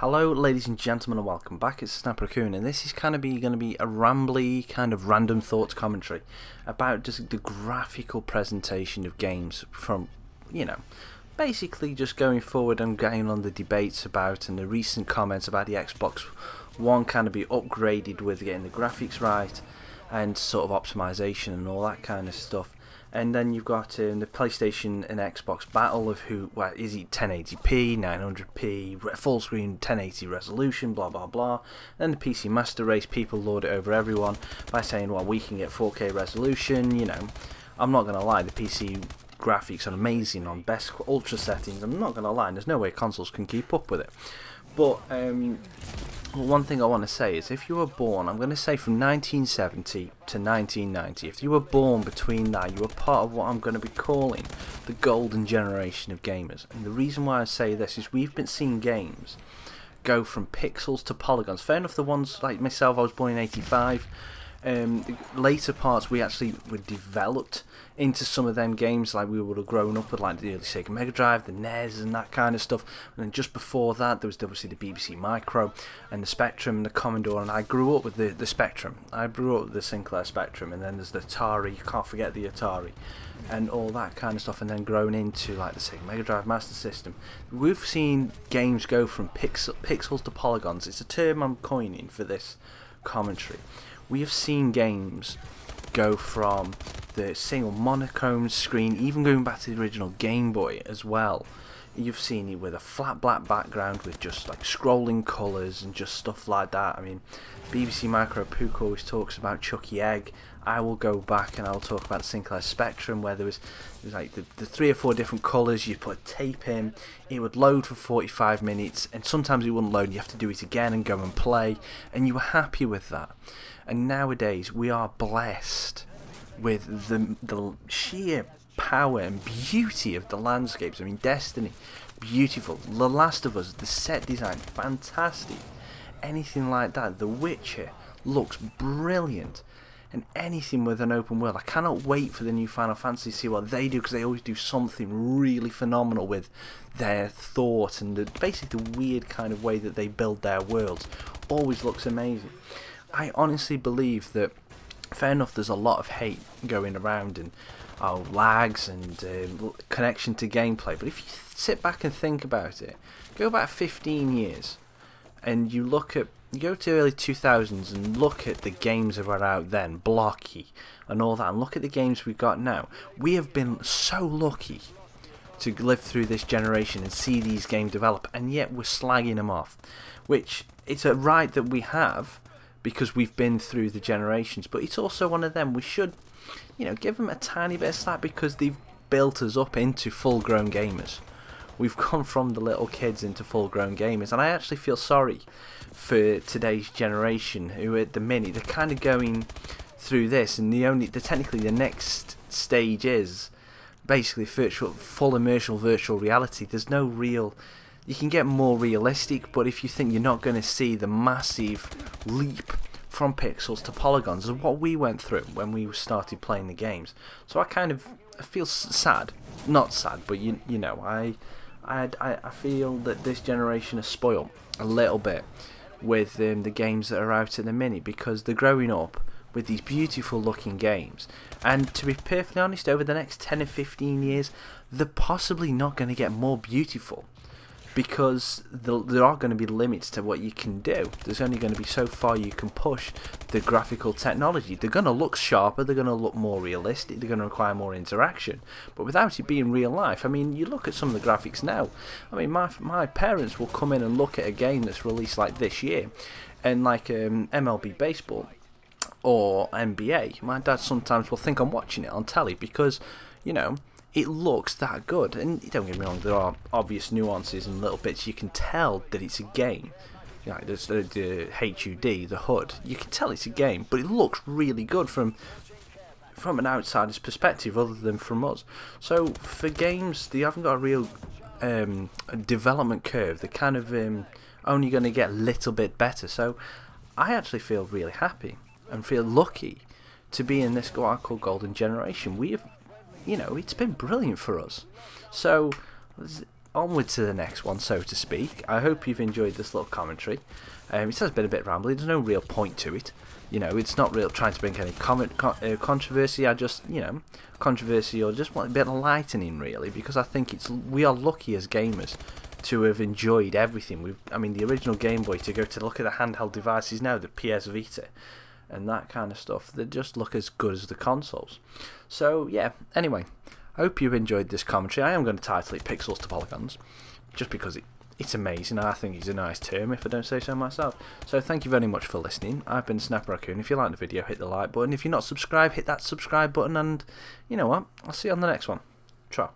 Hello ladies and gentlemen and welcome back. It's Snap Raccoon, and this is going to be a rambly kind of random thoughts commentary about just the graphical presentation of games from, basically just going forward and getting on the debates about and the recent comments about the Xbox One kind of be upgraded with getting the graphics right and sort of optimization and all that kind of stuff. And then you've got the PlayStation and Xbox battle of is it 1080p, 900p, full screen 1080 resolution, blah blah blah. Then the PC master race, people lord it over everyone by saying, well, we can get 4K resolution. I'm not going to lie, the PC graphics are amazing on best ultra settings. I'm not going to lie, there's no way consoles can keep up with it. But one thing I want to say is, if you were born, I'm going to say from 1970 to 1990, if you were born between that, you were part of what I'm going to be calling the golden generation of gamers. And the reason why I say this is we've been seeing games go from pixels to polygons. Fair enough, the ones like myself, I was born in 85. Later parts we actually were developed into some of them games, like we would have grown up with like the early Sega Mega Drive, the NES and that kind of stuff. And then just before that there was obviously the BBC Micro and the Spectrum and the Commodore, and I grew up with the Spectrum. I grew up with the Sinclair Spectrum, and then there's the Atari, you can't forget the Atari and all that kind of stuff, and then grown into like the Sega Mega Drive Master System. We've seen games go from pixels to polygons. It's a term I'm coining for this commentary. We have seen games go from the single monochrome screen, even going back to the original Game Boy as well. You've seen it with a flat black background with just like scrolling colours and just stuff like that. I mean, BBC Micro Pook always talks about Chucky Egg. I will go back and I'll talk about Sinclair Spectrum, where there was like the 3 or 4 different colours. You put a tape in, it would load for 45 minutes, and sometimes it wouldn't load. You have to do it again and go and play, and you were happy with that. And nowadays we are blessed with the sheer power and beauty of the landscapes. I mean, Destiny, beautiful. The Last of Us, the set design, fantastic. Anything like that. The Witcher looks brilliant. And anything with an open world. I cannot wait for the new Final Fantasy to see what they do, because they always do something really phenomenal with their thought and basically the weird kind of way that they build their worlds. Always looks amazing. I honestly believe that, fair enough, there's a lot of hate going around and lags and connection to gameplay, but if you sit back and think about it, go back 15 years and you go to early 2000s and look at the games that were out then, blocky and all that, and look at the games we've got now. We have been so lucky to live through this generation and see these games develop, and yet we're slagging them off, which it's a right that we have, because we've been through the generations. But it's also one of them, we should, give them a tiny bit of slack, because they've built us up into full-grown gamers. We've gone from the little kids into full-grown gamers, and I actually feel sorry for today's generation, who at the minute they're kind of going through this, and technically the next stage is basically full immersion virtual reality. There's no real. You can get more realistic, but if you think you're not going to see the massive leap from pixels to polygons, is what we went through when we started playing the games. So I feel sad, not sad, but I feel that this generation is spoiled a little bit with the games that are out at the minute, because they're growing up with these beautiful looking games, and to be perfectly honest, over the next 10 or 15 years they're possibly not going to get more beautiful, because there are going to be limits to what you can do. There's only going to be so far you can push the graphical technology. They're going to look sharper, they're going to look more realistic, they're going to require more interaction, but without it being real life. I mean, you look at some of the graphics now. I mean, my parents will come in and look at a game that's released like this year, and like MLB Baseball or NBA, my dad sometimes will think I'm watching it on telly, because, it looks that good. And don't get me wrong, there are obvious nuances and little bits you can tell that it's a game. There's the HUD, the HUD. You can tell it's a game, but it looks really good from an outsider's perspective, other than from us. So for games, they haven't got a real development curve. They're kind of only going to get a little bit better. So I actually feel really happy and feel lucky to be in this what I call golden generation. We have, it's been brilliant for us. So onward to the next one, so to speak. I hope you've enjoyed this little commentary. It has been a bit rambly. There's no real point to it. You know, it's not real trying to bring any controversy. I just, you know, controversy, or just want a bit of lightening, really, because I think we are lucky as gamers to have enjoyed everything. I mean, the original Game Boy, to go to look at the handheld devices now, the PS Vita, and that kind of stuff, they just look as good as the consoles. So, yeah, anyway, I hope you've enjoyed this commentary. I am going to title it Pixels to Polygons, just because it's amazing. I think it's a nice term, if I don't say so myself. So thank you very much for listening. I've been Snapper Raccoon. If you like the video, hit the like button. If you're not subscribed, hit that subscribe button, and you know what? I'll see you on the next one. Ciao.